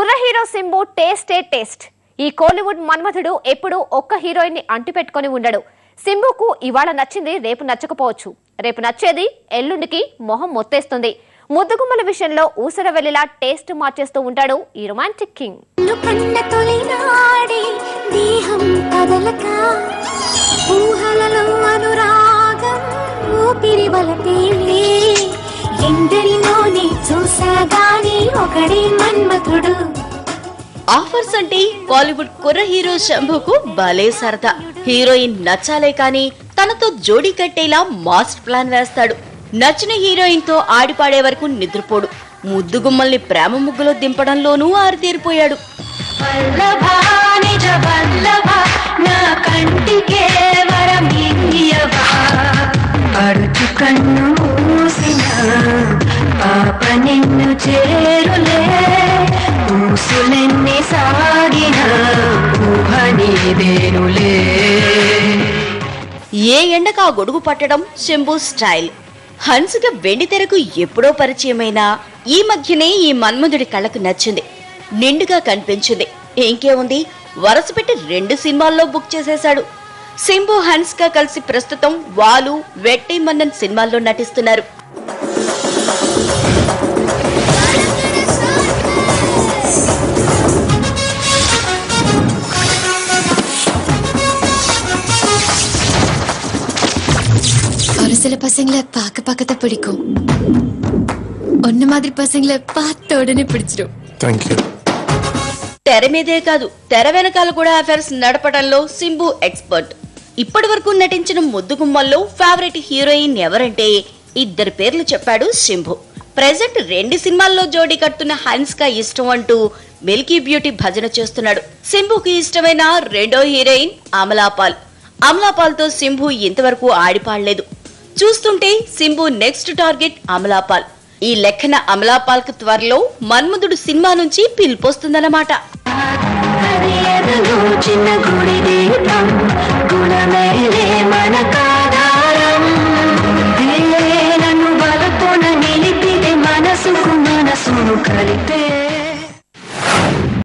కుర్ర hero Simbu taste. ఈ కోలీవుడ్ మన్మథుడు ఎప్పుడు ఒక్క హీరోయిన్ ని అంటిపెట్టుకొని ఉండడు. సింబుకు ఇవాళ నచ్చింది రేపు నచ్చకపోవచ్చు. రేపు నచ్చేది ఎల్లుండికి మొహం మొత్తేస్తుంది. ముద్దుగుమ్మల విషయంలో ఊసర వెళ్లిలా టేస్ట్ మార్చేస్తూ ఉంటాడు ఈ రొమాంటిక్ కింగ్. ఆఫర్స్ అంటే బాలీవుడ్ కుర్ర హీరో శంభుకు భలే సరదా. హీరోయిన్ నచ్చాలే కానీ తనతో జోడీ కట్టేలా మాస్టర్ ప్లాన్ వేస్తాడు. నచ్చిన హీరోయిన్ తో ఆడిపాడే వరకు నిద్రపోడు. ముద్దుగుమ్మల్ని ప్రేమ ముగ్గులో దింపడంలోనూ ఆరితేరిపోయాడు. ఏ ఎండకా గొడుగు పట్టడం శంభు స్టైల్. హన్సిక వెండి తెరకు ఎప్పుడో పరిచయమైనా ఈ మధ్యనే ఈ మన్మధుడి కళ్ళకు నచ్చింది. నిండుగా కనిపించింది. ఇంకేముంది, వరుస పెట్టి 2 సినిమాల్లో బుక్ చేసేశాడు. శంభు హన్సిక కలిసి ప్రస్తుతం వాలు, వెట్టి మన్నన్ సినిమాల్లో నటిస్తున్నారు. சில பசங்களை பார்க்க பார்க்கத்தான் பிடிக்கும். ஒன்ன மாதிரி பசங்களை பார்த்த உடனே பிடிச்சிடும். తెర మీదే కాదు, తెర వెనకాల కూడా అఫైర్స్ నడపడంలో సింబు ఎక్స్పర్ట్. ఇప్పటి వరకు నటించిన ముద్దుగుమ్మల్లో ఫేవరెట్ హీరోయిన్ ఎవరంటే 2 పేర్లు చెప్పాడు శంభు. ప్రెజెంట్ 2 సినిమాల్లో జోడీ కడుతున్న హన్సిక ఇష్టం అంటూ మిల్కీ బ్యూటీ భజన చేస్తున్నాడు. సింబుకి ఇష్టమైన రెండో హీరోయిన్ అమలాపాల్ తో సింబు ఇంతవరకు ఆడిపాడలేదు. చూస్తుంటే సింబు నెక్స్ట్ టార్గెట్ అమలాపాల్. ఈ లెక్కన అమలాపాల్ కు త్వరలో మన్మధుడు సినిమా నుంచి పిలుపొస్తుందన్నమాట. చిన్న